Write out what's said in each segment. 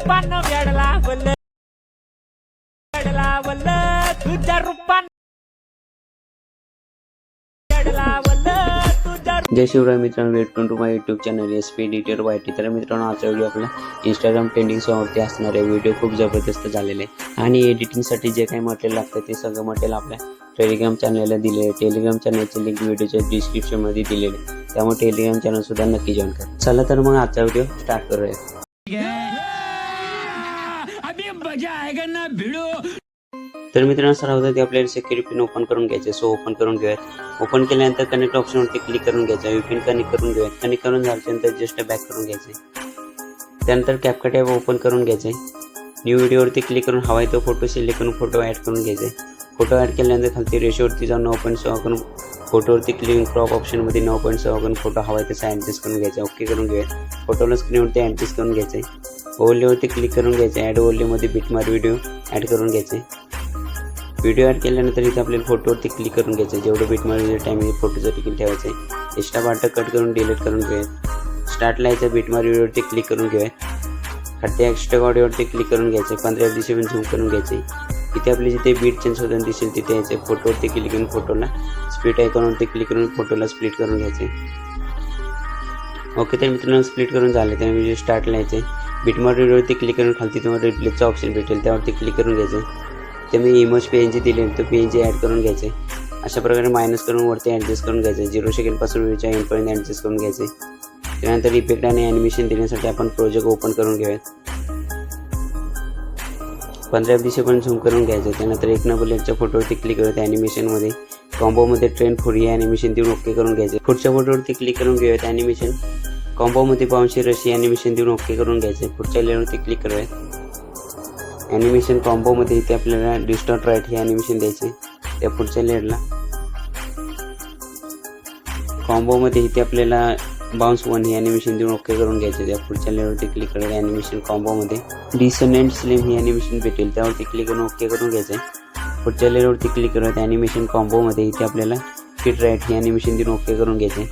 रूपानं वेडला वल्ल तुझ्या रूपानं वेडला वल्ल तुझ्या। जय शिवराय मित्रांनो, welcome to my YouTube channel SP editor YT। तर मित्रांनो, आजचा व्हिडिओ आपला इंस्टाग्राम ट्रेंडिंग सॉंगवरती असणारे व्हिडिओ खूप जबरदस्त झालेले आहे आणि एडिटिंगसाठी जे काही मटेरियल लागतं ते सगळं मटेरियल आपल्या टेलिग्राम चॅनलला दिले आहे। टेलिग्राम चॅनलची लिंक व्हिडिओच्या डिस्क्रिप्शनमध्ये दिलेली आहे, त्यामुळे टेलिग्राम चॅनल सुद्धा नक्की जॉईन करा। चला तर मग आजचा व्हिडिओ स्टार्ट करूया। अभी मजा आएगा ना भिड़ो। तर मित्रांनो, सर्वप्रथम आपल्याला सिक्युरिटी पिन ओपन करून घ्यायचे। सो ओपन करून घेऊयात। ओपन केल्यानंतर कनेक्ट ऑप्शनवरती क्लिक करून घ्यायचं। VPN कनेक्ट करून घेऊयात। कनेक्ट करून झाल्यानंतर जस्ट बॅक करून घ्यायचे। त्यानंतर कॅपकट ॲप ओपन करून घ्यायचे। न्यू व्हिडिओवरती क्लिक करून हवा आहे तो फोटो सिलेक्ट करून फोटो ॲड करून घ्यायचे। फोटो ॲड केल्यानंतर खालती रेशोवरती जाऊन 9.6 करून फोटोवरती क्लिक क्रॉप ऑप्शनमध्ये 9.6 करून फोटो हवा आहे तसा ॲडजस्ट करून घ्यायचा। ओके करून घेऊयात। फोटोला स्क्रीनवरती ॲडजस्ट करून घ्यायचे। ओव्हरलेवरती क्लिक करून घ्यायचे। ॲड ओव्हरलेमध्ये बिटमार्क व्हिडिओ ॲड करून घ्यायचे। व्हिडिओ ॲड केल्यानंतर इथे आपल्याला फोटोवरती क्लिक करून घ्यायचं। जेवढं बिटमार्क टायमिंग फोटोचं टिकीट ठेवायचं आहे। एक्स्ट्रा पार्ट कट करून डिलीट करून घेऊयात। स्टार्टला यायचं बिटमार्क व्हिडिओवरती क्लिक करून घेऊयात। खालती एक्स्ट्रा ऑडिओवरती क्लिक करून घ्यायचे। 15 दिशेने झूम करून घ्यायचे। इथे आपली जिथे बीट चेंज होताना दिसेल तिथे यायचे। फोटोवरती क्लिक करून फोटोला स्प्लिट आयकॉनवरती क्लिक करून फोटोला स्प्लिट करून घ्यायचे। ओके, तर मित्रांनो स्प्लिट करून झाले तर व्हिडिओ स्टार्टला यायचे। बिटमार्क व्हिडिओवरती क्लिक करून खालती तुम्हाला रिप्लेसचा ऑप्शन भेटेल, त्यावरती क्लिक करून घ्यायचे। ते मी इमेज PNG दिले तो PNG ॲड करून घ्यायचे। अशा प्रकारे मायनस करून वरती ॲडजस्ट करून घ्यायचे। 0 सेकंडपासून व्हिडिओच्या एंडपर्यंत ॲडजस्ट करून घ्यायचे। त्यानंतर इफेक्ट आणि ॲनिमेशन देण्यासाठी आपण प्रोजेक्ट ओपन करून घेऊयात। 15 दिशेपर्यंत झूम करून घ्यायचं। त्यानंतर 1 नंबर लेगच्या फोटोवरती क्लिक करत ॲनिमेशनमध्ये कॉम्बोमध्ये ट्रेंड 4 ॲनिमेशन देऊन ओके करून घ्यायचे। पुढच्या फोटोवरती क्लिक करून घेऊयात। ॲनिमेशन कॉम्बोमध्ये 500 रशी ॲनिमेशन देऊन ओके करून घ्यायचे। पुढच्या लेअरवरती क्लिक करूयात। ॲनिमेशन कॉम्बोमध्ये इथे आपल्याला डिस्टॉर्ट राईट हे ॲनिमेशन द्यायचे। त्या पुढच्या लेअरला कॉम्बोमध्ये इथे आपल्याला बाउन्स 1 हे ॲनिमेशन देऊन ओके करून घ्यायचे। त्या पुढच्या लेअरवरती क्लिक करूया। ॲनिमेशन कॉम्बोमध्ये डिसोनेंट स्लिम ही ॲनिमेशन भेटेल, त्यावरती क्लिक करून ओके करून घ्यायचे। पुढच्या लेअरवरती क्लिक करूयात। ॲनिमेशन कॉम्बोमध्ये इथे आपल्याला फिट राईट हे ॲनिमेशन देऊन ओके करून घ्यायचे।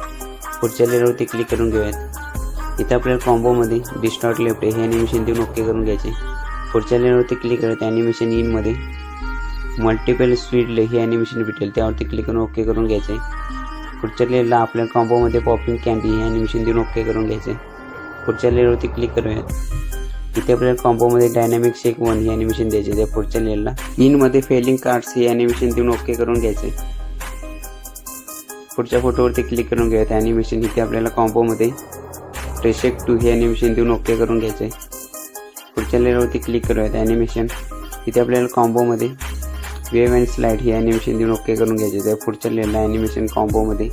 पुढच्या लेअरवरती क्लिक करून घेऊयात। इथे आपल्याला कॉम्बोमध्ये डिस्टॉर्ट लेफ्ट हे ॲनिमेशन देऊन ओके करून घ्यायचे। पुढच्या लेअरवरती क्लिक करत ॲनिमेशन इनमध्ये मल्टिपल स्पीड हे ॲनिमेशन भेटेल, त्यावरती क्लिक करून ओके करून घ्यायचे। पुढच्या लेअरला आपल्या कॉम्बोमध्ये पॉपिंग कॅन्डी हे ॲनिमेशन देऊन ओके करून घ्यायचे। पुढच्या लेअरवरती क्लिक करूयात। इथे आपल्याला कॉम्बोमध्ये डायनॅमिक शेक 1 हे ॲनिमेशन द्यायचे। त्या पुढच्या लेअरला इनमध्ये फेलिंग कार्ड्स हे ॲनिमेशन देऊन ओके करून घ्यायचे। पुढच्या फोटोवरती क्लिक करून घ्यायचं। ॲनिमेशन इथे आपल्याला कॉम्बोमध्ये ट्रेशेक 2 हे ॲनिमेशन देऊन ओके करून घ्यायचे। पुढच्या लेअरवरती क्लिक करूयात। ॲनिमेशन इथे आपल्याला कॉम्बोमध्ये वेव्ह अँड स्लाईड हे ॲनिमेशन देऊन ओके करून घ्यायचे। त्या पुढच्या लेअरला ॲनिमेशन कॉम्बोमध्ये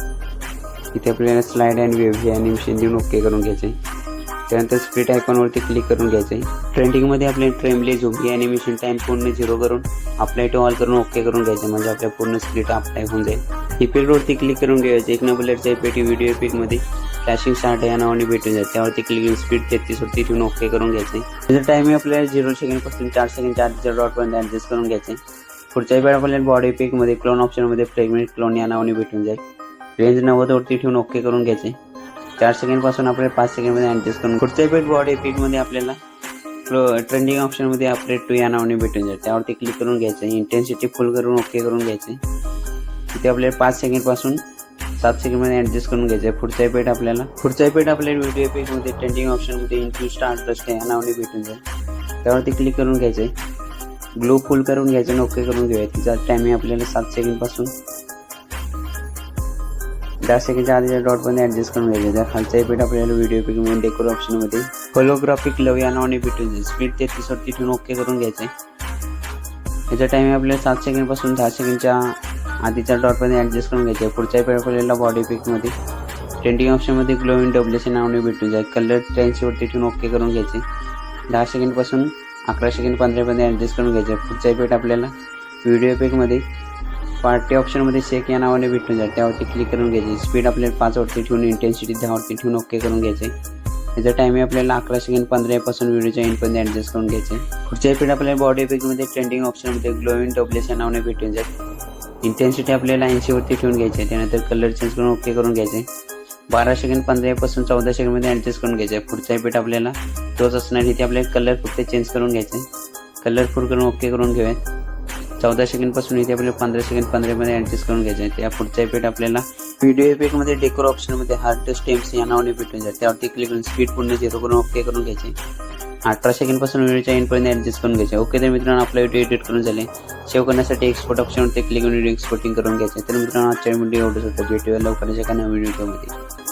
इथे आपल्याला स्लाईड अँड वेव्ह हे ॲनिमेशन देऊन ओके करून घ्यायचे। त्यानंतर स्प्लिट आयकॉनवरती क्लिक करून घ्यायचे। ट्रेंडिंगमध्ये आपले ट्रेमले झूम हे ॲनिमेशन टाईम पूर्ण 0 करून अप्लाय टू ऑल करून ओके करून घ्यायचे, म्हणजे आपल्या पूर्ण स्प्लिट अप्लाय होऊन जाईल। इफेक्टवरती क्लिक करून घ्यायचे। 1 नंबर लेअरच्या इफेक्ट व्हिडिओ इफेक्टमध्ये फ्लॅशिंग स्टार्ट या नावाने भेटून जाईल, त्यावरती क्लिक करून स्पीड 33 वरती ठेवून ओके करून घ्यायचे। त्याचा टाईम आपल्याला 0 सेकंडपासून 4 सेकंडच्या आधीच्या डॉटपर्यंत ॲडजस्ट करून घ्यायचे। पुढच्या वेळ आपल्याला बॉडी इफेक्टमध्ये क्लोन ऑप्शनमध्ये फ्रेगमेंट क्लोन या नावाने भेटून जाईल। रेंज 90 वरती ठेवून ओके करून घ्यायचे। 4 सेकंडपासून आपल्याला 5 सेकंडमध्ये ॲडजस्ट करून पुढच्या इफेक्ट बॉडी इफेक्टमध्ये आपल्याला ट्रेंडिंग ऑप्शनमध्ये अपडेट टू या नावाने भेटून जाईल, त्यावरती क्लिक करून घ्यायचं। इंटेन्सिटी फुल करून ओके करून घ्यायचे। इथे आपल्याला 5 सेकंडपासून 7 सेकंडमध्ये ॲडजस्ट करून घ्यायचं आहे। पुढचा इफेक्ट आपल्याला व्हिडिओ इफेक्टमध्ये ट्रेंडिंग ऑप्शनमध्ये इन्फ्यू स्टार्ट डस्ट या नावाने भेटून जाईल, त्यावरती क्लिक करून घ्यायचं आहे। ग्लो फुल करून घ्यायचं आणि ओके करून घेऊया। तिचा टायमिंग आपल्याला 7 सेकंडपासून 10 सेकंडच्या आधीच्या डॉटमध्ये ॲडजस्ट करून घ्यायचं। त्या खालचा इफेक्ट आपल्याला व्हिडिओ इफेक्टमध्ये डेकोर ऑप्शनमध्ये होलोग्राफिक लव या नावाने भेटून जाईल। स्पीड 33 वरती ठेवून ओके करून घ्यायचं आहे। याचा टायमिंग आपल्याला 7 सेकंडपासून 10 सेकंडच्या आधीच्या डॉटमध्ये ॲडजस्ट करून घ्यायचे। पुढच्या इफेक्ट आपल्याला बॉडी इफेक्टमध्ये ट्रेंडिंग ऑप्शनमध्ये ग्लोइंग डब्ल्यूच्या नावाने भेटून जाईल। कलर 83 वरती ठेवून ओके करून घ्यायचे। 10 सेकंडपासून 11 सेकंड 15मध्ये ॲडजस्ट करून घ्यायचे। पुढचा इफेक्ट आपल्याला व्हिडिओ इफेक्टमध्ये पार्टी ऑप्शनमध्ये शेक या नावाने भेटून जाईल, त्यावरती क्लिक करून घ्यायचे। स्पीड आपल्याला 5 वरती ठेवून इंटेन्सिटी 10 वरती ठेवून ओके करून घ्यायचे। याचा टायमिंग आपल्याला 11 सेकंड 15 पासून व्हिडिओच्या एंडपर्यंत ॲडजस्ट करून घ्यायचे। पुढच्या इफेक्ट आपल्याला बॉडी इफेक्टमध्ये ट्रेंडिंग ऑप्शनमध्ये ग्लोइंग डब्ल्यूच्या या नावाने भेटून जाईल। इंटेन्सिटी आपल्याला 80 वरती ठेवून घ्यायचे। त्यानंतर कलर चेंज करून ओके करून घ्यायचे। 12 सेकंड 15 पासून 14 सेकंडमध्ये ॲडजस्ट करून घ्यायचे। पुढचा इफेक्ट आपल्याला तोच असणार. इथे आपल्याला कलर फक्त चेंज करून घ्यायचा आहे. कलर फुल करून ओके करून घेऊयात. 14 सेकंडपासून इथे आपल्याला 15 सेकंड 15 मध्ये ऍडजस्ट करून घ्यायचं आहे. त्या पुढचा इफेक्ट आपल्याला व्हिडिओ इफेक्टमध्ये डेकोर ऑप्शनमध्ये हार्ट स्टेम्स या नावाने भेटून जाईल. त्यावरती क्लिक करून स्पीड पूर्ण 0 करून ओके करून घ्यायचे. 18 सेकंडपासून व्हिडिओच्या एंडपर्यंत ऍडजस्ट करून घ्यायचे. ओके तर मित्रांनो आपला व्हिडिओ एडिट करून झाले. सेव्ह करण्यासाठी एक्सपोर्ट ऑप्शनवरती क्लिक करून व्हिडिओ एक्सपोर्टिंग करून घ्यायचे. तर मित्रांनो आजच्या व्हिडिओ एवढंच होतं. भेटूया लवकरच एका नवीन व्हिडिओमध्ये.